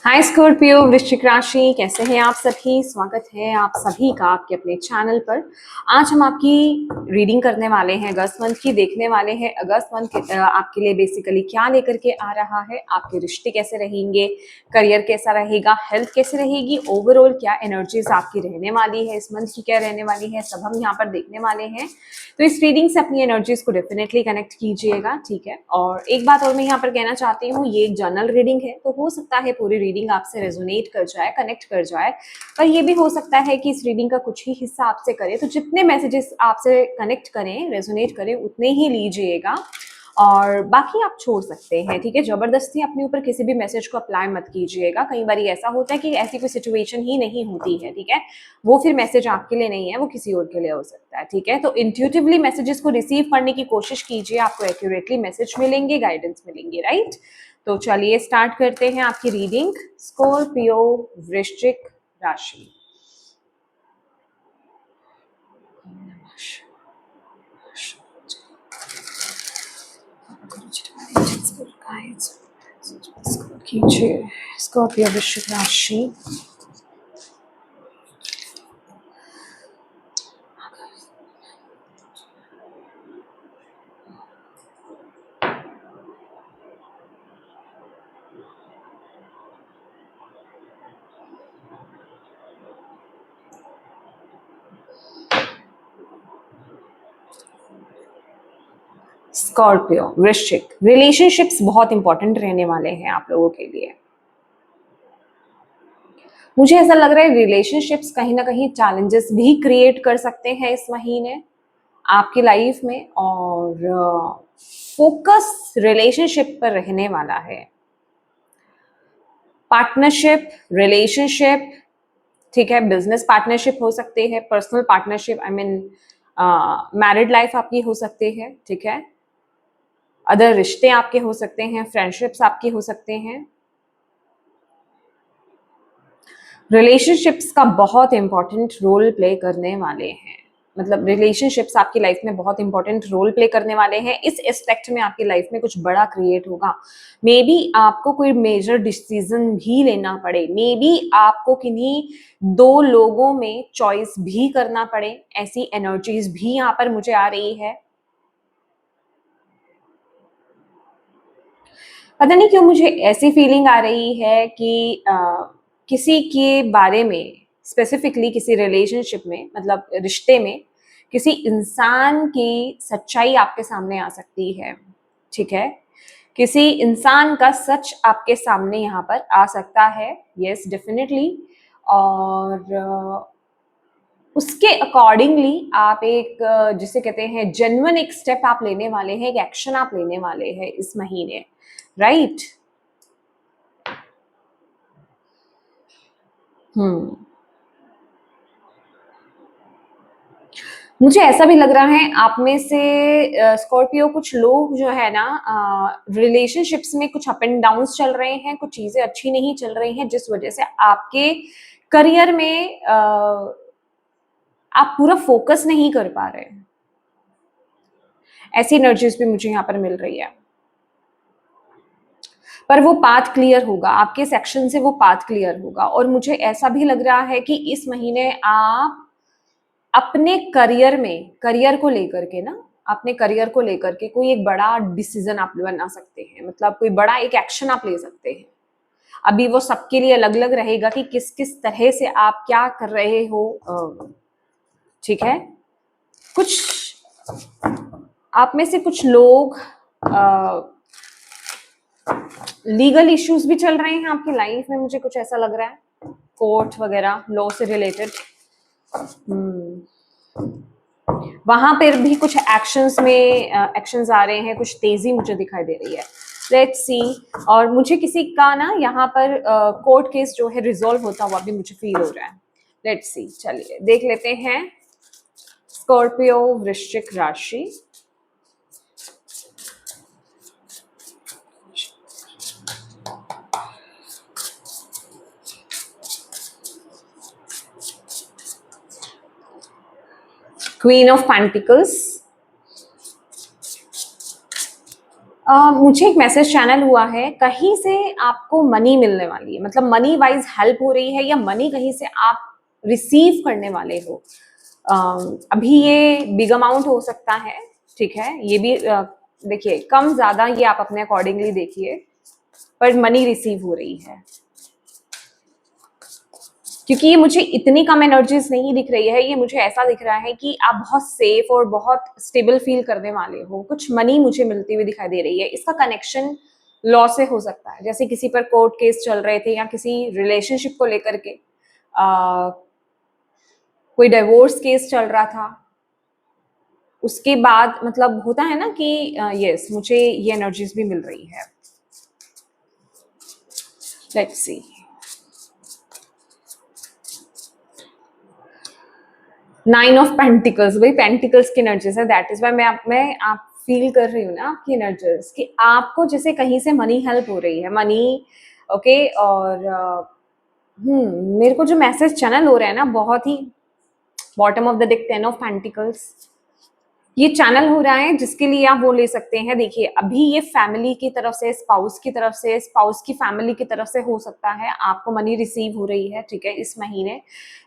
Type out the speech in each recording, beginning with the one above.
हाय Scorpio वृश्चिक राशि, कैसे हैं आप सभी। स्वागत है आप सभी का आपके अपने चैनल पर। आज हम आपकी रीडिंग करने वाले हैं, अगस्त मंथ की देखने वाले हैं। अगस्त मंथ आपके लिए बेसिकली क्या लेकर के आ रहा है, आपके रिश्ते कैसे रहेंगे, करियर कैसा रहेगा, हेल्थ कैसे रहेगी, ओवरऑल क्या एनर्जीज आपकी रहने वाली है, इस मंथ की क्या रहने वाली है, सब हम यहाँ पर देखने वाले हैं। तो इस रीडिंग से अपनी एनर्जीज को डेफिनेटली कनेक्ट कीजिएगा, ठीक है। और एक बात और मैं यहाँ पर कहना चाहती हूँ, ये एक जनरल रीडिंग है, तो हो सकता है पूरी रीडिंग आपसे रेजोनेट कर जाए, कनेक्ट कर जाए, पर ये भी हो सकता है कि इस रीडिंग का कुछ ही हिस्सा आपसे करे। तो जितने मैसेजेस आपसे कनेक्ट करें, रेजोनेट करें, उतने ही लीजिएगा और बाकी आप छोड़ सकते हैं, ठीक है। जबरदस्ती अपने ऊपर किसी भी मैसेज को अप्लाई मत कीजिएगा। कई बार ऐसा होता है कि ऐसी कोई सिचुएशन ही नहीं होती है, ठीक है। वो फिर मैसेज आपके लिए नहीं है, वो किसी और के लिए हो सकता है, ठीक है। तो इंट्यूटिवली मैसेजेस को रिसीव करने की कोशिश कीजिए, आपको एक्यूरेटली मैसेज मिलेंगे, गाइडेंस मिलेंगे, राइट। तो चलिए स्टार्ट करते हैं आपकी रीडिंग। स्कॉर्पियो वृश्चिक राशि। कीजिए स्कॉर्पियो वृश्चिक राशि। स्कॉर्पियो वृश्चिक, रिलेशनशिप्स बहुत इंपॉर्टेंट रहने वाले हैं आप लोगों के लिए। मुझे ऐसा लग रहा है रिलेशनशिप्स कहीं ना कहीं चैलेंजेस भी क्रिएट कर सकते हैं इस महीने आपकी लाइफ में, और फोकस रिलेशनशिप पर रहने वाला है। पार्टनरशिप, रिलेशनशिप, ठीक है, बिजनेस पार्टनरशिप हो सकते हैं, personal partnership, I mean married life आपकी हो सकती है, ठीक है। अदर रिश्ते आपके हो सकते हैं, फ्रेंडशिप्स आपके हो सकते हैं। रिलेशनशिप्स का बहुत इंपॉर्टेंट रोल प्ले करने वाले हैं, मतलब रिलेशनशिप्स आपकी लाइफ में बहुत इंपॉर्टेंट रोल प्ले करने वाले हैं। इस एस्पेक्ट में आपकी लाइफ में कुछ बड़ा क्रिएट होगा। मे बी आपको कोई मेजर डिसीजन भी लेना पड़े, मे बी आपको किन्हीं दो लोगों में चॉइस भी करना पड़े, ऐसी एनर्जीज भी यहाँ पर मुझे आ रही है। पता नहीं क्यों मुझे ऐसी फीलिंग आ रही है कि किसी के बारे में, स्पेसिफिकली किसी रिलेशनशिप में, मतलब रिश्ते में, किसी इंसान की सच्चाई आपके सामने आ सकती है, ठीक है। किसी इंसान का सच आपके सामने यहाँ पर आ सकता है, यस डेफिनेटली। और उसके अकॉर्डिंगली आप एक जिसे कहते हैं जेन्युइन एक स्टेप आप लेने वाले हैं, एक एक्शन आप लेने वाले हैं इस महीने, राइट। मुझे ऐसा भी लग रहा है आप में से स्कॉर्पियो कुछ लोग जो है ना, रिलेशनशिप्स में कुछ अप एंड डाउन्स चल रहे हैं, कुछ चीजें अच्छी नहीं चल रही हैं, जिस वजह से आपके करियर में आप पूरा फोकस नहीं कर पा रहे। ऐसी एनर्जीज भी मुझे यहाँ पर मिल रही है, पर वो पाथ क्लियर होगा, आपके सेक्शन से वो पाथ क्लियर होगा। और मुझे ऐसा भी लग रहा है कि इस महीने आप अपने करियर में, करियर को लेकर के ना, अपने करियर को लेकर के कोई एक बड़ा डिसीजन आप बना सकते हैं, मतलब कोई बड़ा एक एक्शन आप ले सकते हैं। अभी वो सबके लिए अलग अलग रहेगा कि किस किस तरह से आप क्या कर रहे हो, ठीक है। कुछ आप में से कुछ लोग लीगल इश्यूज भी चल रहे हैं आपकी लाइफ में, मुझे कुछ ऐसा लग रहा है, कोर्ट वगैरह, लॉ से रिलेटेड। वहां पर भी कुछ एक्शंस में एक्शंस आ रहे हैं, कुछ तेजी मुझे दिखाई दे रही है। Let's see. और मुझे किसी का ना यहाँ पर कोर्ट केस जो है रिजॉल्व होता हुआ भी मुझे फील हो रहा है। लेट्स सी, चलिए देख लेते हैं स्कॉर्पियो वृश्चिक राशि। क्वीन ऑफ पेंटिकल्स, मुझे एक मैसेज चैनल हुआ है, कहीं से आपको मनी मिलने वाली है, मतलब मनी वाइज हेल्प हो रही है या मनी कहीं से आप रिसीव करने वाले हो। अभी ये बिग अमाउंट हो सकता है, ठीक है, ये भी देखिए कम ज्यादा ये आप अपने अकॉर्डिंगली देखिए, पर मनी रिसीव हो रही है, क्योंकि ये मुझे इतनी कम एनर्जीज नहीं दिख रही है, ये मुझे ऐसा दिख रहा है कि आप बहुत सेफ और बहुत स्टेबल फील करने वाले हो। कुछ मनी मुझे मिलती हुई दिखाई दे रही है। इसका कनेक्शन लॉ से हो सकता है, जैसे किसी पर कोर्ट केस चल रहे थे या किसी रिलेशनशिप को लेकर के कोई डिवोर्स केस चल रहा था, उसके बाद मतलब होता है ना कि यस मुझे ये एनर्जीज भी मिल रही है। लेट्स सी, 9 ऑफ पेंटिकल्स, भाई पेंटिकल्स की एनर्जीज है, दैट इज वाई मैं आप फील कर रही हूँ ना आपकी एनर्जीज कि आपको जैसे कहीं से मनी हेल्प हो रही है, मनी ओके। और मेरे को जो मैसेज चैनल हो रहा है ना, बहुत ही bottom of the deck 10 of pentacles, ये चैनल हो रहा है जिसके लिए आप वो ले सकते हैं। देखिए अभी ये फैमिली की तरफ से, स्पाउस की तरफ से, स्पाउस की फैमिली की तरफ से हो सकता है आपको मनी रिसीव हो रही है, ठीक है। इस महीने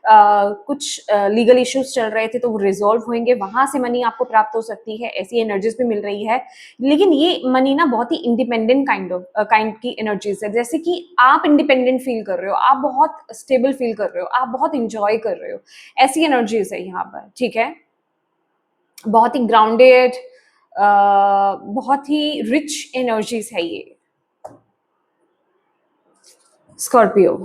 कुछ लीगल इश्यूज चल रहे थे तो वो रिजॉल्व होंगे, वहां से मनी आपको प्राप्त हो सकती है, ऐसी एनर्जीज भी मिल रही है। लेकिन ये मनी ना बहुत ही इंडिपेंडेंट काइंड की एनर्जीज है, जैसे कि आप इंडिपेंडेंट फील कर रहे हो, आप बहुत स्टेबल फील कर रहे हो, आप बहुत इंजॉय कर रहे हो, ऐसी एनर्जीज है यहाँ पर, ठीक है। बहुत ही ग्राउंडेड, बहुत ही रिच एनर्जीज है ये। Scorpio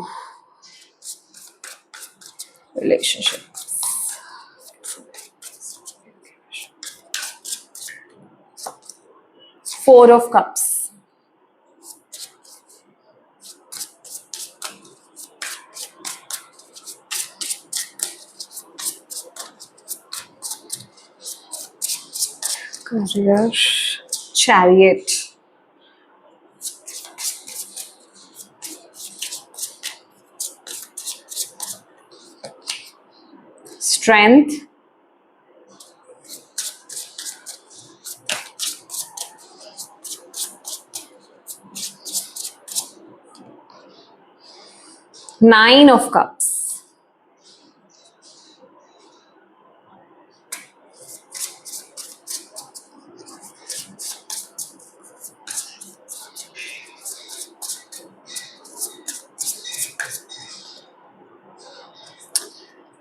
relationship, 4 of cups, career, chariot, strength, Nine of cups,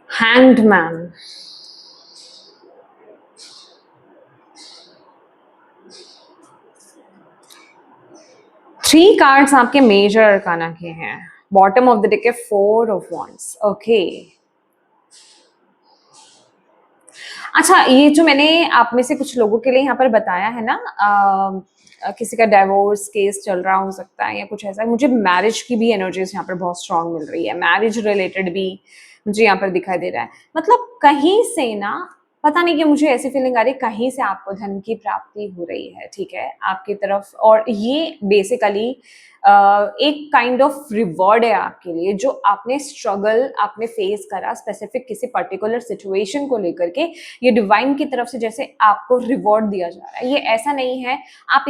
hanged man, 3 cards आपके मेजर अरकाना के हैं। बॉटम ऑफ द डेक है 4 ऑफ वॉन्ड्स, ओके। अच्छा, ये जो मैंने आप में से कुछ लोगों के लिए यहाँ पर बताया है ना, किसी का डाइवोर्स केस चल रहा हो सकता है या कुछ ऐसा, मुझे मैरिज की भी एनर्जीज यहाँ पर बहुत स्ट्रांग मिल रही है, मैरिज रिलेटेड भी मुझे यहाँ पर दिखाई दे रहा है। मतलब कहीं से ना, पता नहीं कि मुझे ऐसी फीलिंग आ रही है कहीं से आपको धन की प्राप्ति हो रही है, ठीक है, आपकी तरफ। और ये बेसिकली एक काइंड ऑफ रिवॉर्ड है आपके लिए, जो आपने स्ट्रगल आपने फेस करा स्पेसिफिक किसी पर्टिकुलर सिचुएशन को लेकर के, ये डिवाइन की तरफ से जैसे आपको रिवॉर्ड दिया जा रहा है। ये ऐसा नहीं है, आप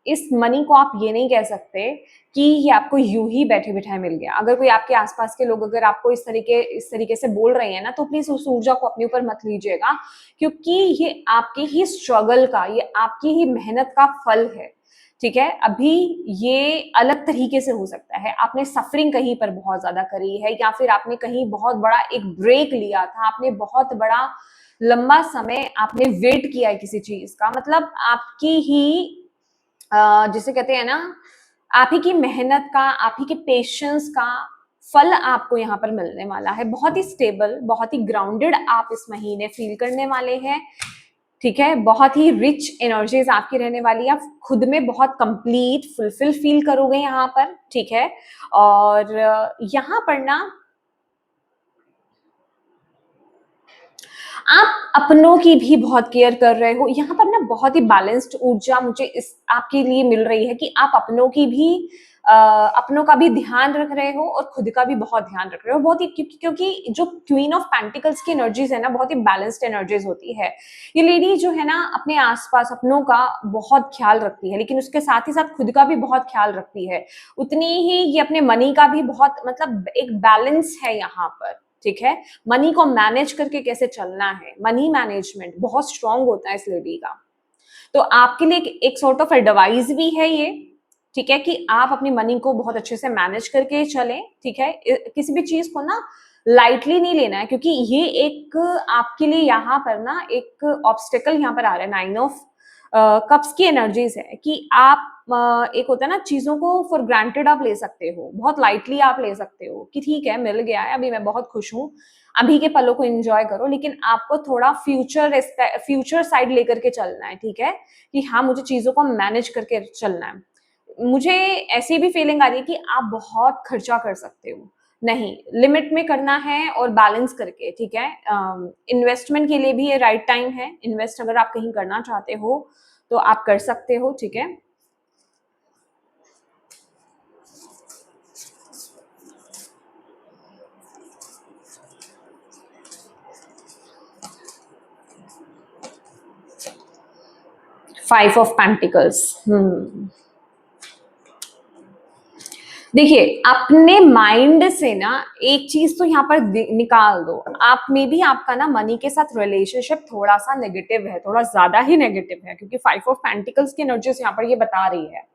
इस मनी को आप ये नहीं कह सकते कि ये आपको यूं ही बैठे बिठाए मिल गया। अगर कोई आपके आसपास के लोग अगर आपको इस तरीके से बोल रहे हैं ना, तो प्लीज उस ऊर्जा को अपने ऊपर मत लीजिएगा, क्योंकि ये आपके ही स्ट्रगल का, ये आपकी ही मेहनत का फल है, ठीक है। अभी ये अलग तरीके से हो सकता है, आपने सफरिंग कहीं पर बहुत ज्यादा करी है, या फिर आपने कहीं बहुत बड़ा एक ब्रेक लिया था, आपने बहुत बड़ा लंबा समय आपने वेट किया है किसी चीज का, मतलब आपकी ही जिसे कहते हैं ना, आप ही की मेहनत का, आप ही के पेशेंस का फल आपको यहाँ पर मिलने वाला है। बहुत ही स्टेबल, बहुत ही ग्राउंडेड आप इस महीने फील करने वाले हैं, ठीक है। बहुत ही रिच एनर्जीज आपकी रहने वाली है, आप खुद में बहुत कंप्लीट फुलफिल फील करोगे यहाँ पर, ठीक है। और यहाँ पर ना आप अपनों की भी बहुत केयर कर रहे हो, यहाँ पर ना बहुत ही बैलेंस्ड ऊर्जा मुझे इस आपके लिए मिल रही है कि आप अपनों की भी अपनों का भी ध्यान रख रहे हो और खुद का भी बहुत ध्यान रख रहे हो, बहुत ही क्योंकि जो क्वीन ऑफ पेंटिकल्स की एनर्जीज है ना, बहुत ही बैलेंस्ड एनर्जीज होती है। ये लेडी जो है ना, अपने आसपास अपनों का बहुत ख्याल रखती है, लेकिन उसके साथ ही साथ खुद का भी बहुत ख्याल रखती है। उतनी ही ये अपने मनी का भी बहुत, मतलब एक बैलेंस है यहाँ पर, ठीक है। मनी को मैनेज करके कैसे चलना है, मनी मैनेजमेंट बहुत स्ट्रांग होता है इस लेडी का। तो आपके लिए एक सॉर्ट ऑफ एडवाइस भी है ये, ठीक है, कि आप अपनी मनी को बहुत अच्छे से मैनेज करके चलें, ठीक है। किसी भी चीज को ना लाइटली नहीं लेना है, क्योंकि ये एक आपके लिए यहाँ पर ना एक ऑब्स्टेकल यहाँ पर आ रहा है। 9 ऑफ कप्स की एनर्जीज है कि आप एक होता है ना, चीजों को फॉर ग्रांटेड आप ले सकते हो, बहुत लाइटली आप ले सकते हो कि ठीक है मिल गया है, अभी मैं बहुत खुश हूँ, अभी के पलों को एंजॉय करो। लेकिन आपको थोड़ा फ्यूचर साइड लेकर के चलना है, ठीक है, कि हाँ मुझे चीजों को मैनेज करके चलना है। मुझे ऐसी भी फीलिंग आ रही है कि आप बहुत खर्चा कर सकते हो, नहीं, लिमिट में करना है और बैलेंस करके, ठीक है। इन्वेस्टमेंट के लिए भी ये राइट टाइम है। इन्वेस्ट अगर आप कहीं करना चाहते हो तो आप कर सकते हो, ठीक है। फाइव ऑफ पेंटिकल्स, देखिए अपने माइंड से ना एक चीज तो यहाँ पर निकाल दो। आप में भी आपका ना मनी के साथ रिलेशनशिप थोड़ा सा नेगेटिव है, थोड़ा ज्यादा ही नेगेटिव है, क्योंकि 5 ऑफ पेंटिकल्स की एनर्जीज यहाँ पर ये बता रही है।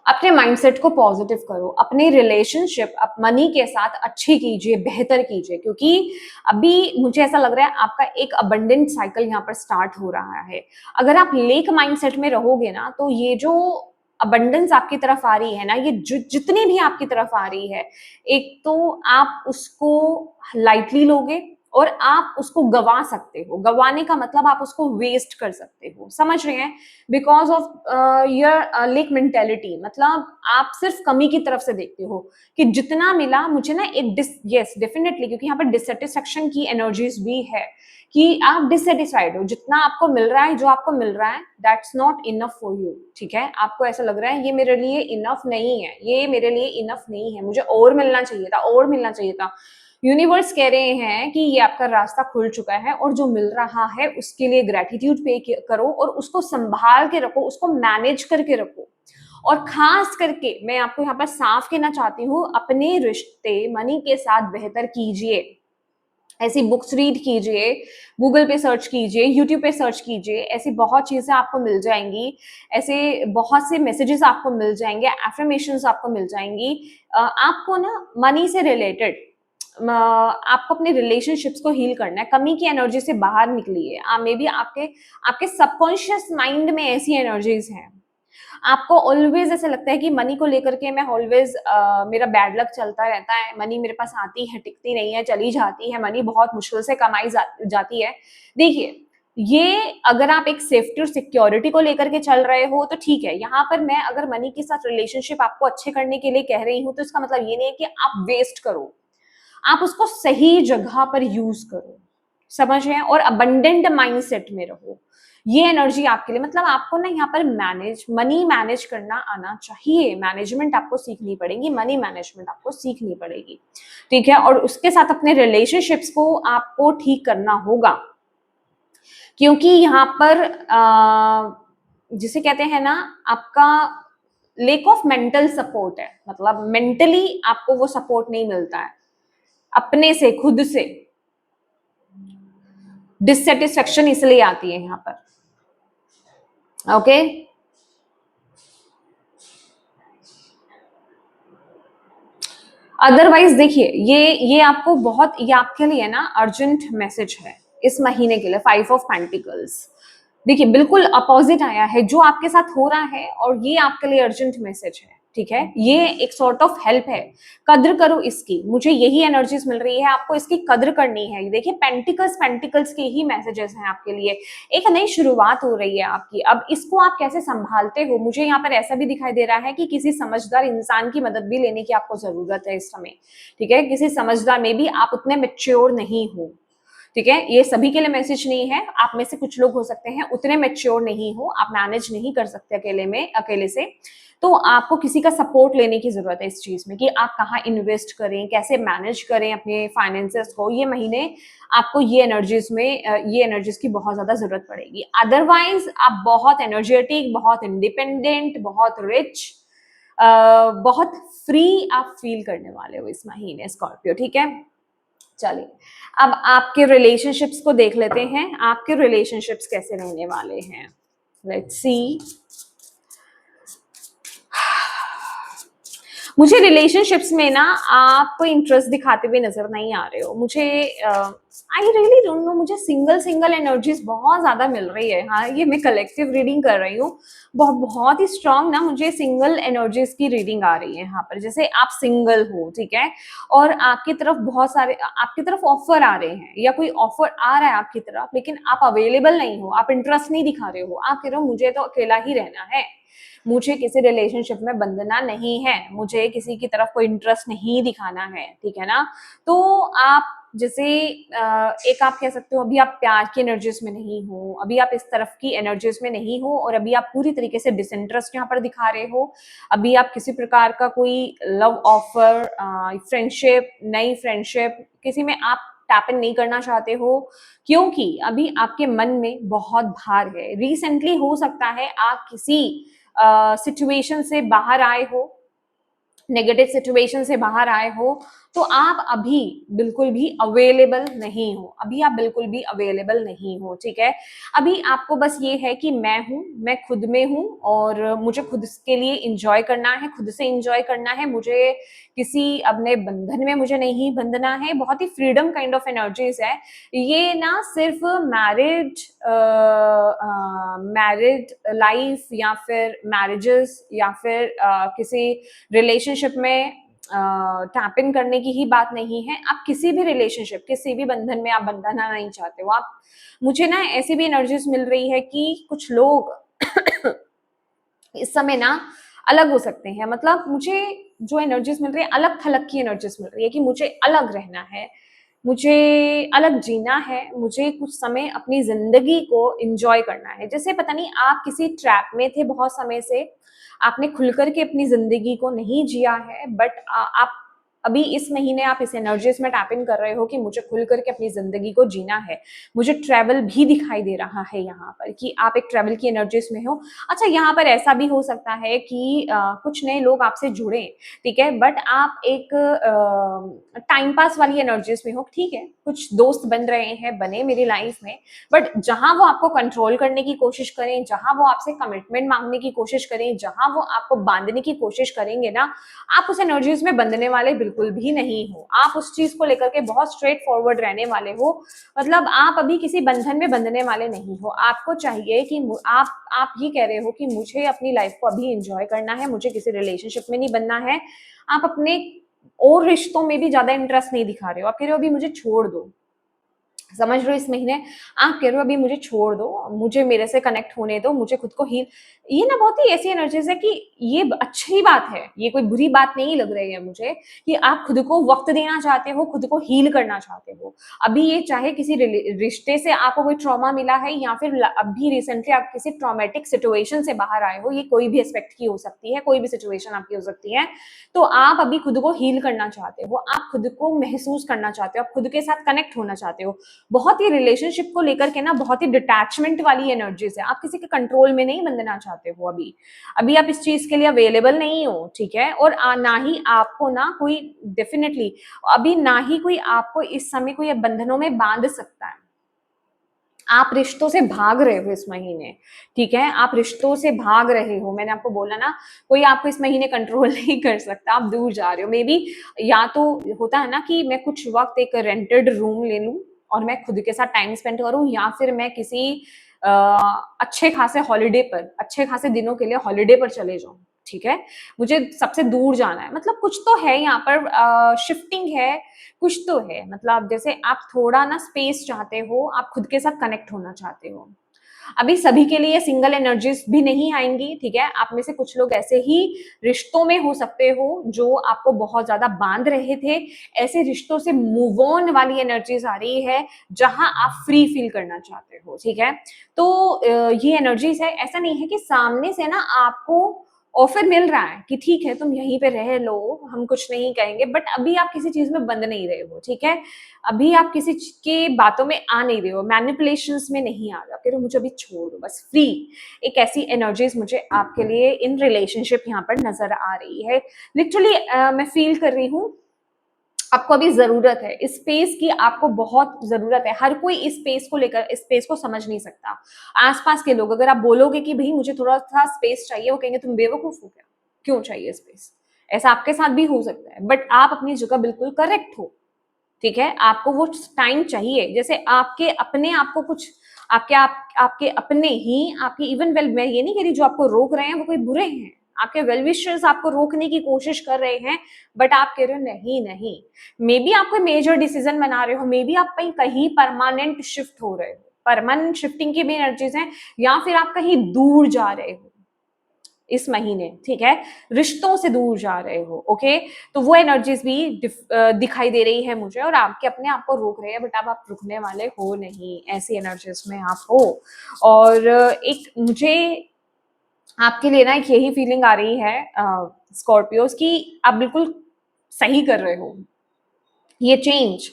अपने माइंडसेट को पॉजिटिव करो, अपने रिलेशनशिप आप मनी के साथ अच्छी कीजिए, बेहतर कीजिए, क्योंकि अभी मुझे ऐसा लग रहा है आपका एक अबंडेंट साइकिल यहाँ पर स्टार्ट हो रहा है। अगर आप लेक माइंडसेट में रहोगे ना, तो ये जो अबंडेंस आपकी तरफ आ रही है ना, ये जितनी भी आपकी तरफ आ रही है, एक तो आप उसको लाइटली लोगे और आप उसको गवा सकते हो। गवाने का मतलब आप उसको वेस्ट कर सकते हो, समझ रहे हैं, because of your lake mentality. मतलब आप सिर्फ कमी की तरफ से देखते हो कि जितना मिला मुझे ना एक यस डेफिनेटली, क्योंकि यहाँ पर डिससेटिस्फेक्शन की एनर्जीज भी है कि आप डिससेटिस्फाइड हो, जितना आपको मिल रहा है, जो आपको मिल रहा है that's not enough for you, ठीक है। आपको ऐसा लग रहा है ये मेरे लिए इनफ नहीं है, ये मेरे लिए इनफ नहीं है, मुझे और मिलना चाहिए था, और मिलना चाहिए था। यूनिवर्स कह रहे हैं कि ये आपका रास्ता खुल चुका है और जो मिल रहा है उसके लिए ग्रेटिट्यूड पे करो और उसको संभाल के रखो, उसको मैनेज करके रखो। और खास करके मैं आपको यहाँ पर साफ कहना चाहती हूँ, अपने रिश्ते मनी के साथ बेहतर कीजिए। ऐसी बुक्स रीड कीजिए, गूगल पे सर्च कीजिए, यूट्यूब पे सर्च कीजिए, ऐसी बहुत चीजें आपको मिल जाएंगी, ऐसे बहुत से मैसेजेस आपको मिल जाएंगे, एफर्मेशंस आपको मिल जाएंगी। आपको ना मनी से रिलेटेड आपको अपने रिलेशनशिप्स को हील करना है, कमी की एनर्जी से बाहर निकलिए। मे बी आपके आपके सबकॉन्शियस माइंड में ऐसी एनर्जीज हैं, आपको ऑलवेज ऐसा लगता है कि मनी को लेकर के मैं ऑलवेज मेरा बैड लक चलता रहता है, मनी मेरे पास आती है, टिकती नहीं है, चली जाती है, मनी बहुत मुश्किल से कमाई जाती है। देखिए ये अगर आप एक सेफ्टी और सिक्योरिटी को लेकर के चल रहे हो तो ठीक है। यहाँ पर मैं अगर मनी के साथ रिलेशनशिप आपको अच्छे करने के लिए कह रही हूँ तो इसका मतलब ये नहीं है कि आप वेस्ट करो, आप उसको सही जगह पर यूज करो, समझ रहे हैं, और अबंडेंट माइंडसेट में रहो। ये एनर्जी आपके लिए, मतलब आपको ना यहाँ पर मनी मैनेज करना आना चाहिए, मैनेजमेंट आपको सीखनी पड़ेगी, मनी मैनेजमेंट आपको सीखनी पड़ेगी, ठीक है। और उसके साथ अपने रिलेशनशिप्स को आपको ठीक करना होगा, क्योंकि यहाँ पर जिसे कहते हैं ना, आपका लेक ऑफ मेंटल सपोर्ट है, मतलब मेंटली आपको वो सपोर्ट नहीं मिलता है, अपने से खुद से डिससेटिस्फेक्शन इसलिए आती है यहाँ पर, ओके। अदरवाइज देखिए ये आपको बहुत, ये आपके लिए ना अर्जेंट मैसेज है इस महीने के लिए, 5 ऑफ पेंटिकल्स। देखिए बिल्कुल अपोजिट आया है जो आपके साथ हो रहा है, और ये आपके लिए अर्जेंट मैसेज है, ठीक है। ये एक सॉर्ट ऑफ हेल्प है, कद्र करो इसकी, मुझे यही एनर्जीज मिल रही है, आपको इसकी कद्र करनी है। देखिए पेंटिकल्स के ही मैसेजेस हैं आपके लिए, एक नई शुरुआत हो रही है आपकी। अब इसको आप कैसे संभालते हो, मुझे यहाँ पर ऐसा भी दिखाई दे रहा है कि किसी समझदार इंसान की मदद भी लेने की आपको जरूरत है इस समय, ठीक है। किसी समझदार में भी आप उतने मेच्योर नहीं हो, ठीक है, ये सभी के लिए मैसेज नहीं है। आप में से कुछ लोग हो सकते हैं उतने मैच्योर नहीं हो, आप मैनेज नहीं कर सकते अकेले से, तो आपको किसी का सपोर्ट लेने की जरूरत है इस चीज में कि आप कहाँ इन्वेस्ट करें, कैसे मैनेज करें अपने फाइनेंसेस को। ये महीने आपको ये एनर्जीज की बहुत ज्यादा जरूरत पड़ेगी। अदरवाइज आप बहुत एनर्जेटिक, बहुत इंडिपेंडेंट, बहुत रिच, बहुत फ्री आप फील करने वाले हो इस महीने स्कॉर्पियो। ठीक है, चलिए अब आपके रिलेशनशिप्स को देख लेते हैं। आपके रिलेशनशिप्स कैसे रहने वाले हैं, लेट्स सी। मुझे रिलेशनशिप्स में ना आप इंटरेस्ट दिखाते हुए नजर नहीं आ रहे हो। मुझे आई रियली डोंट नो, मुझे सिंगल एनर्जीज बहुत ज्यादा मिल रही है। हाँ, ये मैं कलेक्टिव रीडिंग कर रही हूँ, बहुत ही स्ट्रांग ना मुझे सिंगल एनर्जीज की रीडिंग आ रही है यहाँ पर। जैसे आप सिंगल हो, ठीक है, और आपकी तरफ बहुत सारे आपकी तरफ ऑफर आ रहे हैं या कोई ऑफर आ रहा है आपकी तरफ, लेकिन आप अवेलेबल नहीं हो, आप इंटरेस्ट नहीं दिखा रहे हो। आप कह रहे हो मुझे तो अकेला ही रहना है, मुझे किसी रिलेशनशिप में बंधना नहीं है, मुझे किसी की तरफ कोई इंटरेस्ट नहीं दिखाना है, ठीक है ना। तो आप जैसे एक आप कह सकते हो अभी आप प्यार की एनर्जीज में नहीं हो, अभी आप इस तरफ की एनर्जीज में नहीं हो, और अभी आप पूरी तरीके से डिसइंटरेस्ट यहाँ पर दिखा रहे हो। अभी आप किसी प्रकार का कोई लव ऑफर, फ्रेंडशिप, नई फ्रेंडशिप किसी में आप टैप इन नहीं करना चाहते हो, क्योंकि अभी आपके मन में बहुत भार है। रिसेंटली हो सकता है आप किसी सिचुएशन से बाहर आए हो, नेगेटिव सिचुएशन से बाहर आए हो, तो आप अभी बिल्कुल भी अवेलेबल नहीं हो, अभी आप बिल्कुल भी अवेलेबल नहीं हो। ठीक है, अभी आपको बस ये है कि मैं हूं, मैं खुद में हूं, और मुझे खुद के लिए इंजॉय करना है, खुद से इंजॉय करना है, मुझे किसी अपने बंधन में मुझे नहीं बंधना है। बहुत ही फ्रीडम काइंड ऑफ एनर्जीज है ये ना। सिर्फ मैरिड लाइफ या फिर मैरिजेस या फिर किसी रिलेशनशिप में टैप इन करने की ही बात नहीं है। आप किसी भी रिलेशनशिप, किसी भी बंधन में आप बंधना नहीं चाहते हो। आप, मुझे ना ऐसी भी एनर्जीज मिल रही है कि कुछ लोग इस समय ना अलग हो सकते हैं। मतलब मुझे जो एनर्जीज मिल रही है, अलग थलग की एनर्जीज मिल रही है कि मुझे अलग रहना है, मुझे अलग जीना है, मुझे कुछ समय अपनी जिंदगी को एंजॉय करना है। जैसे पता नहीं आप किसी ट्रैप में थे बहुत समय से, आपने खुल करके अपनी जिंदगी को नहीं जिया है, बट आप अभी इस महीने आप इस एनर्जीज में टैप इन कर रहे हो कि मुझे खुल करके अपनी जिंदगी को जीना है। मुझे ट्रैवल भी दिखाई दे रहा है यहाँ पर कि आप एक ट्रैवल की एनर्जीज में हो। अच्छा, यहाँ पर ऐसा भी हो सकता है कि कुछ नए लोग आपसे जुड़े, ठीक है, बट आप एक टाइम पास वाली एनर्जीज में हो। ठीक है, कुछ दोस्त बन रहे हैं, बने मेरी लाइफ में, बट जहां वो आपको कंट्रोल करने की कोशिश करें, जहां वो आपसे कमिटमेंट मांगने की कोशिश करें, जहां वो आपको बांधने की कोशिश करेंगे ना, आप उस एनर्जीज में बंधने वाले बिल्कुल भी नहीं हो। आप उस चीज को लेकर के बहुत स्ट्रेट फॉरवर्ड रहने वाले हो। मतलब आप अभी किसी बंधन में बंधने वाले नहीं हो। आपको चाहिए कि आप ये कह रहे हो कि मुझे अपनी लाइफ को अभी एंजॉय करना है, मुझे किसी रिलेशनशिप में नहीं बनना है। आप अपने और रिश्तों में भी ज्यादा इंटरेस्ट नहीं दिखा रहे हो। आप कह रहे हो अभी मुझे छोड़ दो, समझ रहे हो, इस महीने आप कह रहे हो अभी मुझे छोड़ दो, मुझे मेरे से कनेक्ट होने दो, मुझे खुद को हील। ये ना बहुत ही ऐसी एनर्जीज है कि ये अच्छी बात है, ये कोई बुरी बात नहीं लग रही है मुझे कि आप खुद को वक्त देना चाहते हो, खुद को हील करना चाहते हो। अभी ये चाहे किसी रिश्ते से आपको कोई ट्रॉमा मिला है या फिर अभी रिसेंटली आप किसी ट्रॉमेटिक सिचुएशन से बाहर आए हो, ये कोई भी एस्पेक्ट की हो सकती है, कोई भी सिचुएशन आपकी हो सकती है। तो आप अभी खुद को हील करना चाहते हो, आप खुद को महसूस करना चाहते हो, आप खुद के साथ कनेक्ट होना चाहते हो। बहुत ही रिलेशनशिप को लेकर के ना बहुत ही डिटैचमेंट वाली एनर्जीज है। आप किसी के कंट्रोल में नहीं बंधना चाहते हो। अभी अभी आप इस चीज के लिए अवेलेबल नहीं हो, ठीक है, और ना ही आपको ना कोई डेफिनेटली अभी ना ही कोई आपको इस समय कोई बंधनों में बांध सकता है। आप रिश्तों से भाग रहे हो इस महीने, ठीक है, आप रिश्तों से भाग रहे हो। मैंने आपको बोला ना, कोई आपको इस महीने कंट्रोल नहीं कर सकता, आप दूर जा रहे हो। मे बी या तो होता है ना कि मैं कुछ वक्त एक रेंटेड रूम ले लूं और मैं खुद के साथ टाइम स्पेंड करूं, या फिर मैं किसी अच्छे खासे हॉलिडे पर, अच्छे खासे दिनों के लिए हॉलिडे पर चले जाऊं, ठीक है, मुझे सबसे दूर जाना है। मतलब कुछ तो है यहाँ पर, शिफ्टिंग है, कुछ तो है। मतलब जैसे आप थोड़ा ना स्पेस चाहते हो, आप खुद के साथ कनेक्ट होना चाहते हो। अभी सभी के लिए सिंगल एनर्जीज भी नहीं आएंगी, ठीक है। आप में से कुछ लोग ऐसे ही रिश्तों में हो सकते हो जो आपको बहुत ज्यादा बांध रहे थे, ऐसे रिश्तों से मूव ऑन वाली एनर्जीज आ रही है जहां आप फ्री फील करना चाहते हो, ठीक है। तो ये एनर्जीज है, ऐसा नहीं है कि सामने से ना आपको ऑफर मिल रहा है कि ठीक है तुम यहीं पे रह लो, हम कुछ नहीं कहेंगे, बट अभी आप किसी चीज में बंद नहीं रहे हो, ठीक है। अभी आप किसी के बातों में आ नहीं रहे हो, मैनिपुलेशंस में नहीं आ रहे, आप कह रहे हो मुझे अभी छोड़ दो बस, फ्री। एक ऐसी एनर्जीज मुझे आपके लिए इन रिलेशनशिप यहाँ पर नजर आ रही है। लिटरली मैं फील कर रही हूँ आपको अभी जरूरत है इस स्पेस की, आपको बहुत जरूरत है। हर कोई इस स्पेस को लेकर, इस स्पेस को समझ नहीं सकता। आसपास के लोग, अगर आप बोलोगे कि भाई मुझे थोड़ा सा स्पेस चाहिए, वो कहेंगे तुम बेवकूफ हो क्या, क्यों चाहिए स्पेस। ऐसा आपके साथ भी हो सकता है, बट आप अपनी जगह बिल्कुल करेक्ट हो, ठीक है। आपको वो टाइम चाहिए, जैसे आपके अपने आपको कुछ आपके अपने ही आपके इवन वेल, मैं ये नहीं कह रही जो आपको रोक रहे हैं वो कोई बुरे हैं, आपके वेल विशर्स आपको रोकने की कोशिश कर रहे हैं, बट आप कह रहे हो नहीं नहीं। मे बी आप कोई मेजर डिसीजन बना रहे हो, मे बी आप कहीं परमानेंट शिफ्ट हो रहे हो, परमानेंट शिफ्टिंग की भी एनर्जीज हैं, या फिर आप कहीं दूर जा रहे हो इस महीने, ठीक है, रिश्तों से दूर जा रहे हो, ओके। तो वो एनर्जीज भी दिखाई दे रही है मुझे, और आपके अपने आप को रोक रहे हैं, बट अब आप रुकने वाले हो नहीं, ऐसी एनर्जीज में आप हो। और एक मुझे आपके लिए ना एक यही फीलिंग आ रही है स्कॉर्पियोस की, आप बिल्कुल सही कर रहे हो। ये चेंज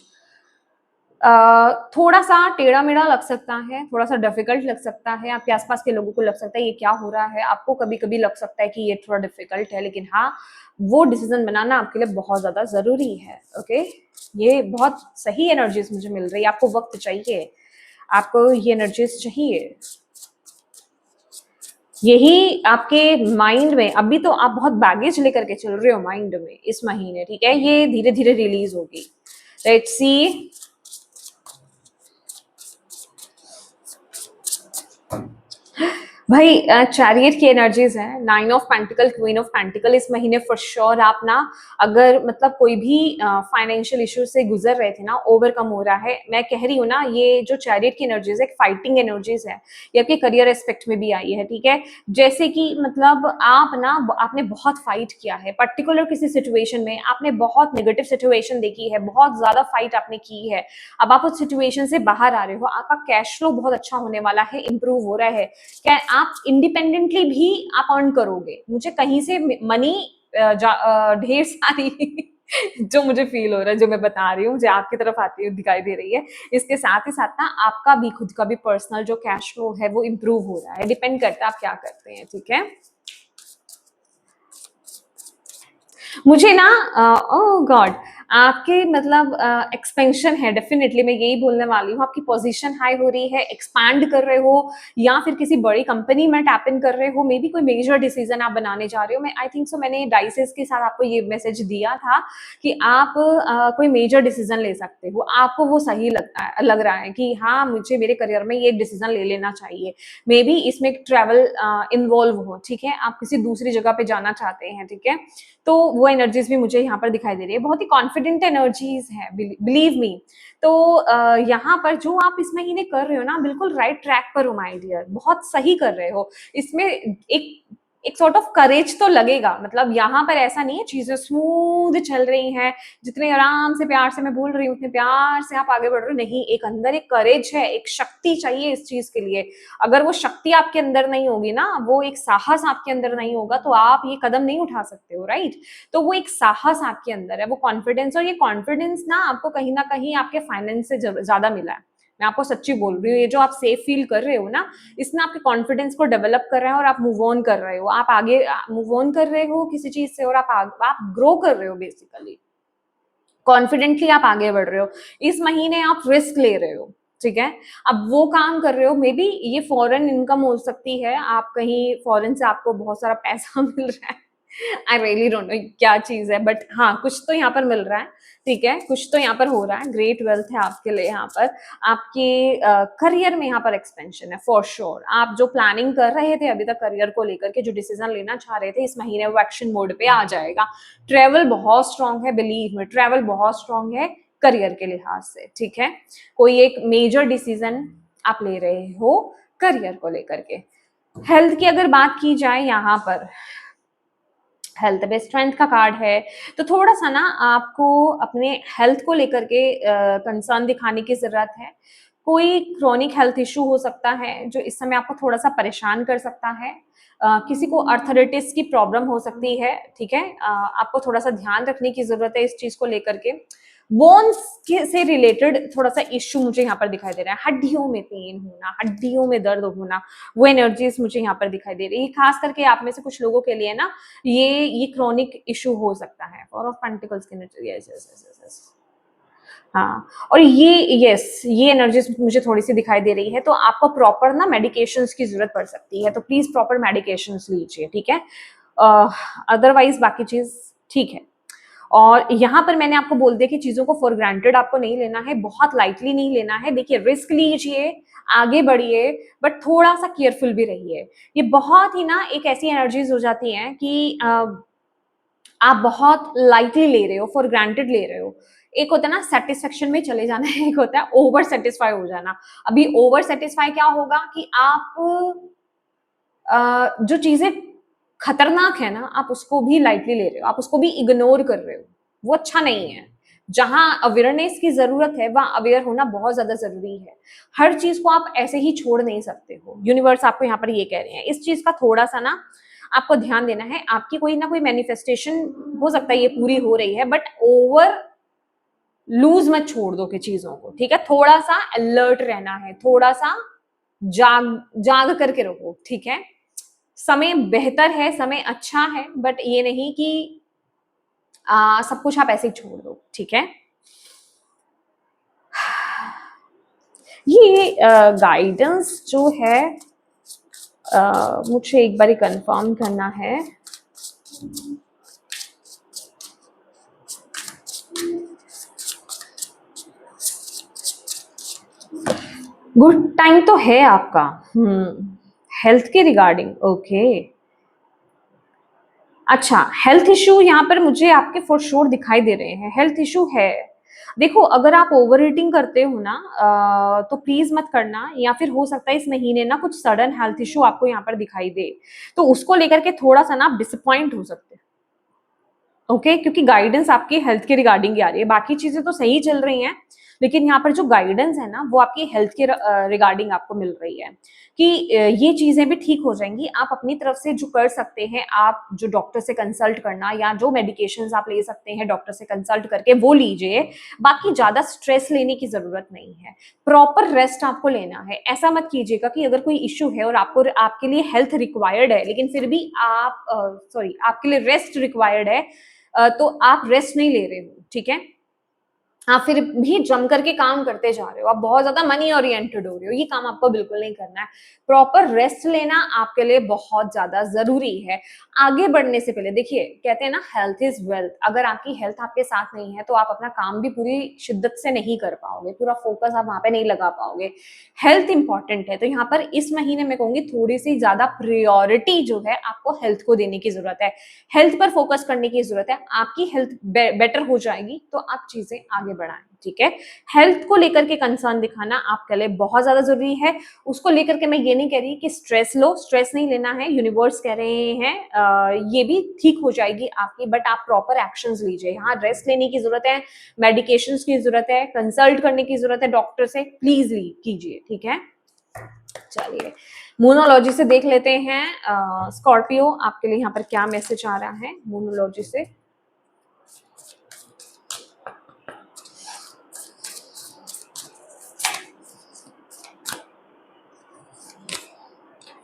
थोड़ा सा टेढ़ा मेढ़ा लग सकता है, थोड़ा सा डिफिकल्ट लग सकता है, आपके आसपास के लोगों को लग सकता है ये क्या हो रहा है, आपको कभी कभी लग सकता है कि ये थोड़ा डिफिकल्ट है, लेकिन हाँ, वो डिसीजन बनाना आपके लिए बहुत ज्यादा जरूरी है, ओके। ये बहुत सही एनर्जीज मुझे मिल रही है, आपको वक्त चाहिए, आपको ये एनर्जीज चाहिए। यही आपके माइंड में, अभी तो आप बहुत बैगेज लेकर के चल रहे हो माइंड में इस महीने, ठीक है, ये धीरे धीरे रिलीज होगी। Let's see. भाई चैरियट की एनर्जीज है, 9 of pentacle, queen of pentacle, इस महीने फॉर श्योर आप ना, अगर मतलब कोई भी फाइनेंशियल इश्यू से गुजर रहे थे ना, ओवरकम हो रहा है। मैं कह रही हूँ ना, ये जो चैरियट की एनर्जीज है, एक फाइटिंग एनर्जीज है, ये आपके करियर एस्पेक्ट में भी आई है, ठीक है। जैसे कि मतलब आप ना, आपने बहुत फाइट किया है पर्टिकुलर किसी सिचुएशन में, आपने बहुत नेगेटिव सिचुएशन देखी है, बहुत ज्यादा फाइट आपने की है, अब आप उस सिचुएशन से बाहर आ रहे हो, आपका कैश फ्लो बहुत अच्छा होने वाला है, इंप्रूव हो रहा है, क्या आप इंडिपेंडेंटली भी आप अर्न करोगे, मुझे कहीं से मनी ढेर सारी जो मुझे फील हो रहा है, जो मैं बता रही हूँ, जो आपकी तरफ आती हुई दिखाई दे रही है, इसके साथ ही साथ ना आपका भी खुद का भी पर्सनल जो कैश फ्लो है वो इंप्रूव हो रहा है, डिपेंड करता है आप क्या करते हैं, ठीक है। मुझे ना ओह गॉड, आपके मतलब एक्सपेंशन है, डेफिनेटली मैं यही बोलने वाली हूँ, आपकी पोजीशन हाई हो रही है, एक्सपैंड कर रहे हो, या फिर किसी बड़ी कंपनी में टैप इन कर रहे हो, मे बी कोई मेजर डिसीजन आप बनाने जा रहे हो। मैं आई थिंक सो मैंने डाइसेस के साथ आपको ये मैसेज दिया था कि आप कोई मेजर डिसीजन ले सकते हो, आपको वो सही लग रहा है कि हाँ मुझे मेरे करियर में ये डिसीजन ले लेना चाहिए, मे बी इसमें ट्रैवल इन्वॉल्व हो, ठीक है, आप किसी दूसरी जगह पे जाना चाहते हैं, ठीक है। तो वो एनर्जीज भी मुझे यहाँ पर दिखाई दे रही है, बहुत ही कॉन्फिडेंट एनर्जीज है, बिलीव मी। तो यहाँ पर जो आप इस महीने कर रहे हो ना, बिल्कुल राइट ट्रैक पर हो माय डियर, बहुत सही कर रहे हो। इसमें एक सॉर्ट ऑफ करेज तो लगेगा, मतलब यहाँ पर ऐसा नहीं है चीजें स्मूथ चल रही हैं, जितने आराम से प्यार से मैं बोल रही हूँ उतने प्यार से आप आगे बढ़ रहे हो, नहीं, एक अंदर एक करेज है, एक शक्ति चाहिए इस चीज के लिए। अगर वो शक्ति आपके अंदर नहीं होगी ना, वो एक साहस आपके अंदर नहीं होगा, तो आप ये कदम नहीं उठा सकते हो, राइट। तो वो एक साहस आपके अंदर है, वो कॉन्फिडेंस, और ये कॉन्फिडेंस ना कहीं आपके फाइनेंस से ज्यादा मिला है। मैं आपको सच्ची बोल रही हूँ, ये जो आप सेफ फील कर रहे हो ना, इसने आपके कॉन्फिडेंस को डेवलप कर रहा है, और आप मूव ऑन कर रहे हो, आप आगे मूव ऑन कर रहे हो किसी चीज से, और आप ग्रो कर रहे हो, बेसिकली कॉन्फिडेंटली आप आगे बढ़ रहे हो। इस महीने आप रिस्क ले रहे हो, ठीक है, अब वो काम कर रहे हो, मे बी ये फॉरेन इनकम हो सकती है, आप कहीं फॉरेन से आपको बहुत सारा पैसा मिल रहा है, आई रियली डोंट नो क्या चीज है, बट हाँ कुछ तो यहाँ पर मिल रहा है, ठीक है, कुछ तो यहाँ पर हो रहा है, ग्रेट वेल्थ है आपके लिए यहाँ पर, आपके करियर में यहाँ पर एक्सपेंशन है फॉर श्योर। आप जो प्लानिंग कर रहे थे अभी तक करियर को लेकर के, जो डिसीजन लेना चाह रहे थे, इस महीने वो एक्शन मोड पे आ जाएगा। ट्रेवल बहुत स्ट्रांग है, बिलीव में ट्रेवल बहुत स्ट्रांग है करियर के लिहाज से, ठीक है। कोई एक मेजर डिसीजन आप ले रहे हो करियर को लेकर के। हेल्थ की अगर बात की जाए, यहाँ पर हेल्थ पे स्ट्रेंथ का कार्ड है, तो थोड़ा सा ना आपको अपने हेल्थ को लेकर के कंसर्न दिखाने की जरूरत है। कोई क्रोनिक हेल्थ इशू हो सकता है जो इस समय आपको थोड़ा सा परेशान कर सकता है। किसी को अर्थराइटिस की प्रॉब्लम हो सकती है, ठीक है। आपको थोड़ा सा ध्यान रखने की जरूरत है इस चीज को लेकर के। बोन्स से रिलेटेड थोड़ा सा इश्यू मुझे यहाँ पर दिखाई दे रहा है, हड्डियों में पेन होना, हड्डियों में दर्द होना, वो एनर्जीज मुझे यहाँ पर दिखाई दे रही है। खास करके आप में से कुछ लोगों के लिए ना ये क्रोनिक इशू हो सकता है। फोर ऑफ पेंटिकल्स की energy, yes yes yes yes, हाँ। और ये एनर्जीज मुझे थोड़ी सी दिखाई दे रही है, तो आपको प्रॉपर ना मेडिकेशंस की जरूरत पड़ सकती है, तो प्लीज प्रॉपर मेडिकेशंस लीजिए, ठीक है। अदरवाइज बाकी चीज ठीक है। और यहाँ पर मैंने आपको बोल दिया कि चीजों को फॉर ग्रांटेड आपको नहीं लेना है, बहुत लाइटली नहीं लेना है। देखिए, रिस्क लीजिए, आगे बढ़िए, बट थोड़ा सा केयरफुल भी रहिए। ये बहुत ही ना एक ऐसी एनर्जीज हो जाती हैं कि आप बहुत लाइटली ले रहे हो, फॉर ग्रांटेड ले रहे हो। एक होता है ना सेटिस्फेक्शन में चले जाना, एक होता है ओवर सेटिस्फाई हो जाना। अभी ओवर सेटिस्फाई क्या होगा कि आप जो चीजें खतरनाक है ना, आप उसको भी लाइटली ले रहे हो, आप उसको भी इग्नोर कर रहे हो। वो अच्छा नहीं है। जहां अवेयरनेस की जरूरत है वहां अवेयर होना बहुत ज्यादा जरूरी है। हर चीज को आप ऐसे ही छोड़ नहीं सकते हो। यूनिवर्स आपको यहाँ पर ये कह रहे हैं, इस चीज का थोड़ा सा ना आपको ध्यान देना है। आपकी कोई ना कोई मैनिफेस्टेशन हो सकता है ये पूरी हो रही है, बट ओवर लूज मत छोड़ दो के चीजों को, ठीक है। थोड़ा सा अलर्ट रहना है, थोड़ा सा जाग जाग करके रहो, ठीक है। समय बेहतर है, समय अच्छा है, बट ये नहीं कि सब कुछ आप ऐसे ही छोड़ दो, ठीक है। ये गाइडेंस जो है मुझे एक बार कंफर्म करना है। गुड टाइम तो है आपका हेल्थ के रिगार्डिंग, ओके। अच्छा, हेल्थ इशू यहाँ पर मुझे आपके फॉर श्योर दिखाई दे रहे हैं, हेल्थ इशू है। देखो, अगर आप ओवर ईटिंग करते हो ना तो प्लीज मत करना, या फिर हो सकता है इस महीने ना कुछ सडन हेल्थ इशू आपको यहाँ पर दिखाई दे, तो उसको लेकर के थोड़ा सा ना आप डिसअपॉइंट हो सकते हैं, ओके। क्योंकि गाइडेंस आपकी हेल्थ के रिगार्डिंग ही आ रही है, बाकी चीजें तो सही चल रही हैं, लेकिन यहाँ पर जो गाइडेंस है ना वो आपकी हेल्थ के रिगार्डिंग आपको मिल रही है कि ये चीजें भी ठीक हो जाएंगी। आप अपनी तरफ से जो कर सकते हैं, आप जो डॉक्टर से कंसल्ट करना या जो मेडिकेशंस आप ले सकते हैं डॉक्टर से कंसल्ट करके, वो लीजिए। बाकी ज्यादा स्ट्रेस लेने की जरूरत नहीं है। प्रॉपर रेस्ट आपको लेना है। ऐसा मत कीजिएगा कि अगर कोई इश्यू है और आपको आपके लिए हेल्थ रिक्वायर्ड है, लेकिन फिर भी आप सॉरी आपके लिए रेस्ट रिक्वायर्ड है, तो आप रेस्ट नहीं ले रहे हो, ठीक है। आप फिर भी जम करके काम करते जा रहे हो, आप बहुत ज्यादा मनी ओरिएंटेड हो रहे हो, ये काम आपको बिल्कुल नहीं करना है। प्रॉपर रेस्ट लेना आपके लिए बहुत ज्यादा जरूरी है। आगे बढ़ने से पहले देखिए, कहते हैं ना हेल्थ इज वेल्थ। अगर आपकी हेल्थ आपके साथ नहीं है तो आप अपना काम भी पूरी शिद्दत से नहीं कर पाओगे, पूरा फोकस आप वहां पे नहीं लगा पाओगे। हेल्थ इंपॉर्टेंट है, तो यहाँ पर इस महीने में कहूंगी थोड़ी सी ज्यादा प्रियोरिटी जो है आपको हेल्थ को देने की जरूरत है। हेल्थ पर फोकस करने की जरूरत है। आपकी हेल्थ बेटर हो जाएगी तो आप चीजें आगे बढ़ाएं, ठीक है। हेल्थ को लेकर के कंसर्न दिखाना आपके लिए बहुत ज्यादा जरूरी है। उसको लेकर के मैं ये नहीं कह रही कि स्ट्रेस लो, स्ट्रेस नहीं लेना है। यूनिवर्स कह रहे हैं ये भी ठीक हो जाएगी आपकी, बट आप प्रॉपर एक्शंस लीजिए। यहाँ रेस्ट लेने की जरूरत है, मेडिकेशंस की जरूरत है, कंसल्ट करने की जरूरत है डॉक्टर से, प्लीज कीजिए, ठीक है। चलिए, मोनोलॉजी से देख लेते हैं स्कॉर्पियो आपके लिए यहाँ पर क्या मैसेज आ रहा है मोनोलॉजी से।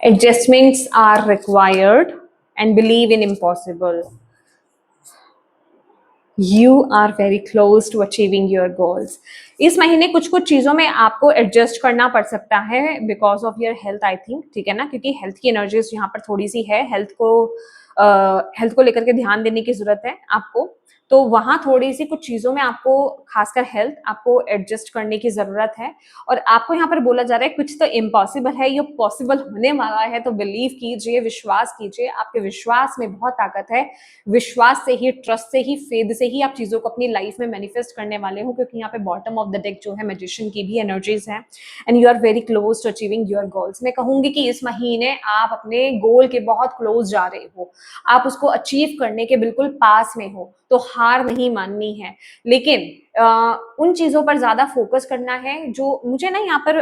Adjustments are required and believe in impossible. You are very close to achieving your goals. इस महीने कुछ कुछ चीजों में आपको एडजस्ट करना पड़ सकता है because of your health, I think, ठीक है ना। क्योंकि हेल्थ की एनर्जीज यहाँ पर थोड़ी सी है, हेल्थ को लेकर के ध्यान देने की जरूरत है आपको। तो वहां थोड़ी सी कुछ चीजों में आपको, खासकर हेल्थ, आपको एडजस्ट करने की जरूरत है। और आपको यहाँ पर बोला जा रहा है कुछ तो इम्पॉसिबल है, ये पॉसिबल होने वाला है। तो बिलीव कीजिए, विश्वास कीजिए, आपके विश्वास में बहुत ताकत है। विश्वास से ही, ट्रस्ट से ही, फेथ से ही आप चीजों को अपनी लाइफ में मैनिफेस्ट करने वाले हो, क्योंकि यहाँ पे बॉटम ऑफ द डेक जो है मैजिशियन की भी एनर्जीज है। And you are very close to achieving your goals. मैं कहूंगी कि इस महीने आप अपने गोल के बहुत क्लोज जा रहे हो, आप उसको अचीव करने के बिल्कुल पास में हो। तो हार नहीं माननी है, लेकिन उन चीजों पर ज्यादा फोकस करना है जो मुझे ना यहाँ पर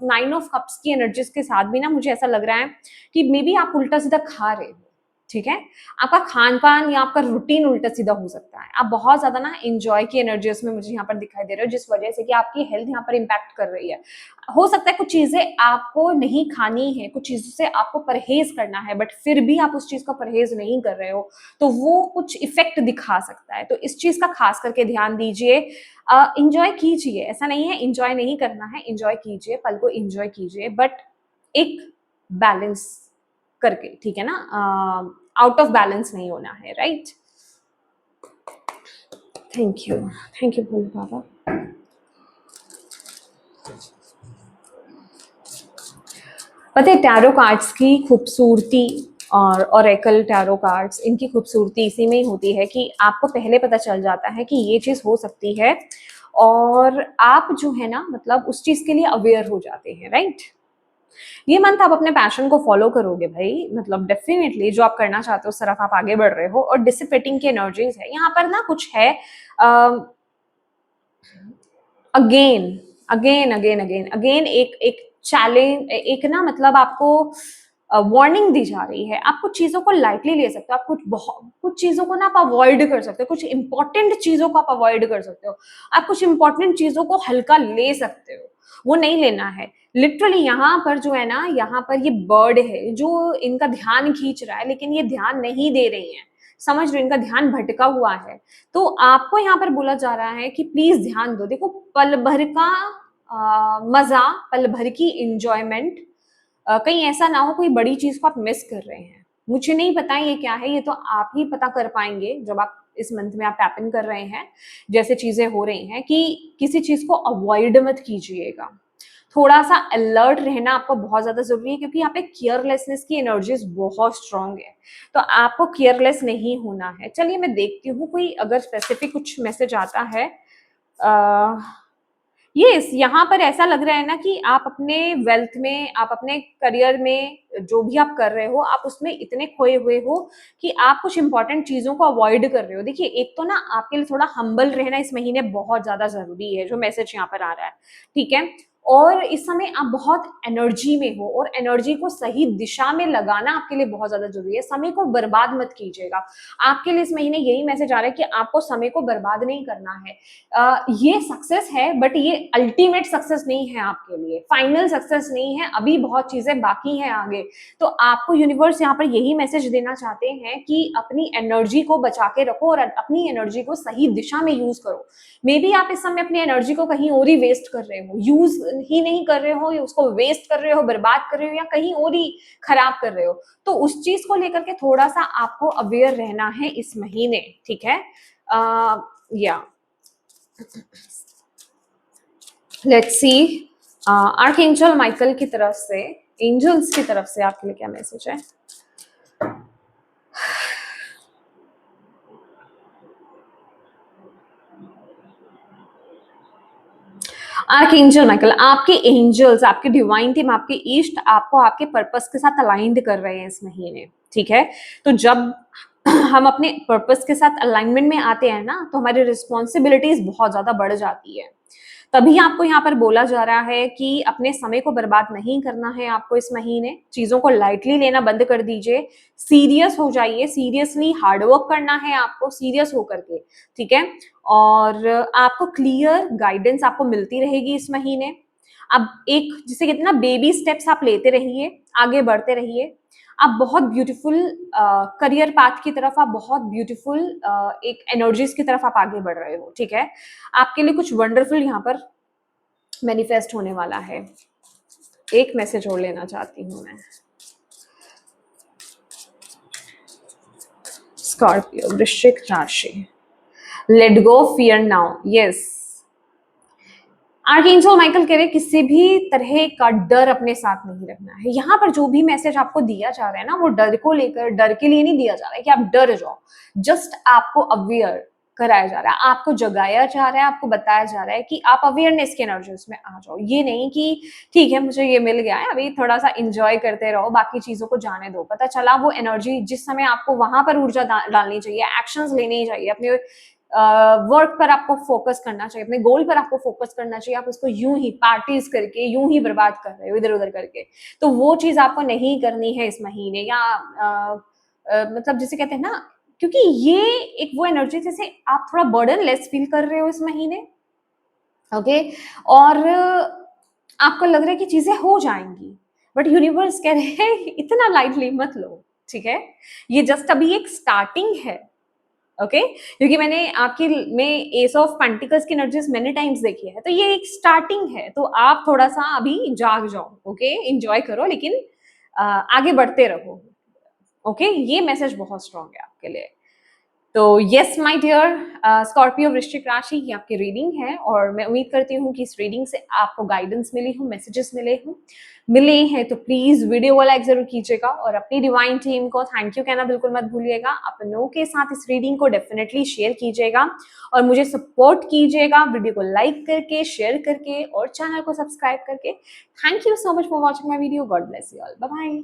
9 ऑफ कप्स की एनर्जीज के साथ भी ना मुझे ऐसा लग रहा है कि मे बी आप उल्टा सीधा खा रहे हो। ठीक है, आपका खान पान या आपका रूटीन उल्टा सीधा हो सकता है। आप बहुत ज्यादा ना एंजॉय की एनर्जी उसमें मुझे यहाँ पर दिखाई दे रहे हो, जिस वजह से कि आपकी हेल्थ यहाँ पर इम्पैक्ट कर रही है। हो सकता है कुछ चीजें आपको नहीं खानी है, कुछ चीजों से आपको परहेज करना है, बट फिर भी आप उस चीज का परहेज नहीं कर रहे हो, तो वो कुछ इफेक्ट दिखा सकता है। तो इस चीज का खास करके ध्यान दीजिए। इंजॉय कीजिए, ऐसा नहीं है इंजॉय नहीं करना है, इंजॉय कीजिए, पल को इंजॉय कीजिए, बट एक बैलेंस करके, ठीक है ना, आउट ऑफ बैलेंस नहीं होना है। Right, thank you, thank you Bhole Baba. पता है टैरो कार्ड्स की खूबसूरती और ओरेकल टैरो कार्ड्स, इनकी खूबसूरती इसी में ही होती है कि आपको पहले पता चल जाता है कि ये चीज हो सकती है, और आप जो है ना मतलब उस चीज के लिए अवेयर हो जाते हैं। राइट, ये मंथ आप अपने पैशन को फॉलो करोगे भाई, मतलब डेफिनेटली जो आप करना चाहते हो उस तरफ आप आगे बढ़ रहे हो। और डिसिपेटिंग की एनर्जीज है यहाँ पर ना, कुछ है again again again again again एक एक चैलेंज, एक ना मतलब आपको वार्निंग दी जा रही है। आप कुछ चीजों को लाइटली ले सकते हो, आप कुछ चीजों को ना आप अवॉइड कर सकते हो, कुछ इंपॉर्टेंट चीजों को आप अवॉइड कर सकते हो, आप कुछ इंपॉर्टेंट चीजों को हल्का ले सकते हो, वो नहीं लेना है। लिटरली यहाँ पर जो है ना, यहाँ पर ये बर्ड है जो इनका ध्यान खींच रहा है, लेकिन ये ध्यान नहीं दे रही है, समझ रहे हो, इनका ध्यान भटका हुआ है। तो आपको यहाँ पर बोला जा रहा है कि प्लीज ध्यान दो। देखो, पल भर का मजा, पल भर की इंजॉयमेंट, कहीं ऐसा ना हो कोई बड़ी चीज को आप मिस कर रहे हैं। मुझे नहीं पता ये क्या है, ये तो आप ही पता कर पाएंगे जब आप इस मंथ में आप टैप इन कर रहे हैं, जैसे चीजें हो रही हैं कि किसी चीज को अवॉइड मत कीजिएगा। थोड़ा सा अलर्ट रहना आपको बहुत ज्यादा जरूरी है, क्योंकि यहाँ पे केयरलेसनेस की एनर्जीज बहुत स्ट्रांग है, तो आपको केयरलेस नहीं होना है। चलिए मैं देखती हूँ कोई अगर स्पेसिफिक कुछ मैसेज आता है। यस, यहाँ पर ऐसा लग रहा है ना कि आप अपने वेल्थ में, आप अपने करियर में जो भी आप कर रहे हो, आप उसमें इतने खोए हुए हो कि आप कुछ इंपॉर्टेंट चीजों को अवॉइड कर रहे हो। देखिए, एक तो ना आपके लिए थोड़ा हम्बल रहना इस महीने बहुत ज्यादा जरूरी है, जो मैसेज यहाँ पर आ रहा है। ठीक है, और इस समय आप बहुत एनर्जी में हो, और एनर्जी को सही दिशा में लगाना आपके लिए बहुत ज्यादा जरूरी है। समय को बर्बाद मत कीजिएगा। आपके लिए इस महीने यही मैसेज आ रहा है कि आपको समय को बर्बाद नहीं करना है। ये सक्सेस है, बट ये अल्टीमेट सक्सेस नहीं है आपके लिए, फाइनल सक्सेस नहीं है, अभी बहुत चीजें बाकी हैं आगे। तो आपको यूनिवर्स यहाँ पर यही मैसेज देना चाहते हैं कि अपनी एनर्जी को बचा के रखो और अपनी एनर्जी को सही दिशा में यूज करो। मे बी आप इस समय अपनी एनर्जी को कहीं और ही वेस्ट कर रहे हो, यूज ही नहीं कर रहे हो, उसको वेस्ट कर रहे हो, बर्बाद कर रहे हो, या कहीं और ही खराब कर रहे हो। तो उस चीज को लेकर के थोड़ा सा आपको अवेयर रहना है इस महीने। ठीक है, या लेट्स सी आर्कएंजल माइकल की तरफ से, एंजल्स की तरफ से आपके लिए क्या मैसेज है। आर्कएंजल माइकल, आपके एंजल्स, आपके डिवाइन टीम, आपके ईस्ट आपको आपके पर्पस के साथ अलाइंड कर रहे हैं इस महीने। ठीक है, तो जब हम अपने पर्पस के साथ अलाइनमेंट में आते हैं ना, तो हमारी रिस्पॉन्सिबिलिटीज बहुत ज्यादा बढ़ जाती है। तभी आपको यहाँ पर बोला जा रहा है कि अपने समय को बर्बाद नहीं करना है आपको इस महीने, चीजों को लाइटली लेना बंद कर दीजिए, सीरियस हो जाइए, सीरियसली हार्डवर्क करना है आपको, सीरियस होकर के। ठीक है, और आपको क्लियर गाइडेंस आपको मिलती रहेगी इस महीने। अब एक जिसे कहते हैं ना, बेबी स्टेप्स आप लेते रहिए, आगे बढ़ते रहिए। आप बहुत ब्यूटीफुल करियर पाथ की तरफ, आप बहुत ब्यूटीफुल एक एनर्जीज की तरफ आप आगे बढ़ रहे हो। ठीक है, आपके लिए कुछ वंडरफुल यहाँ पर मैनिफेस्ट होने वाला है। एक मैसेज और लेना चाहती हूँ मैं। स्कॉर्पियो, वृश्चिक राशि, let go fear now. Yes, archangel Michael कह रहे किसी भी तरह का डर अपने साथ नहीं रखना है। यहाँ पर जो भी मैसेज आपको दिया जा रहा है ना, वो डर को लेकर, डर के लिए नहीं दिया जा रहा है कि आप डर जाओ। जस्ट आपको अवेयर कराया जा रहा है, आपको जगाया जा रहा है, आपको बताया जा रहा है कि आप अवेयरनेस के एनर्जीज में आ जाओ। ये नहीं कि ठीक है मुझे ये मिल गया है, अभी थोड़ा सा इंजॉय करते रहो, बाकी चीजों को जाने दो। पता चला वो एनर्जी जिस समय आपको वहां पर ऊर्जा डालनी चाहिए, एक्शंस लेने चाहिए, अपने वर्क पर आपको फोकस करना चाहिए, अपने गोल पर आपको फोकस करना चाहिए, आप उसको यूं ही पार्टीज करके यूं ही बर्बाद कर रहे हो इधर उधर करके। तो वो चीज आपको नहीं करनी है इस महीने, या मतलब जिसे कहते हैं ना, क्योंकि ये एक वो एनर्जी जैसे आप थोड़ा बर्डन लेस फील कर रहे हो इस महीने। ओके, और आपको लग रहा है कि चीजें हो जाएंगी, बट यूनिवर्स कह रहे हैं इतना लाइटली मत लो। ठीक है, ये जस्ट अभी एक स्टार्टिंग है। ओके, क्योंकि मैंने आपकी में एस ऑफ पेंटिकल्स की एनर्जीज मैंने टाइम्स देखी है, तो ये एक स्टार्टिंग है, तो आप थोड़ा सा अभी जाग जाओ। ओके, एंजॉय करो, लेकिन आगे बढ़ते रहो। ओके, ये मैसेज बहुत स्ट्रांग है आपके लिए। तो यस माय डियर स्कॉर्पियो वृश्चिक राशि की आपकी रीडिंग है, और मैं उम्मीद करती हूँ कि इस रीडिंग से आपको गाइडेंस मिली हो, मैसेजेस मिले हैं तो प्लीज वीडियो को लाइक जरूर कीजिएगा, और अपनी डिवाइन टीम को थैंक यू कहना बिल्कुल मत भूलिएगा। अपनों के साथ इस रीडिंग को डेफिनेटली शेयर कीजिएगा, और मुझे सपोर्ट कीजिएगा वीडियो को लाइक करके, शेयर करके, और चैनल को सब्सक्राइब करके। Thank you so much for watching my video. God bless you all, bye bye.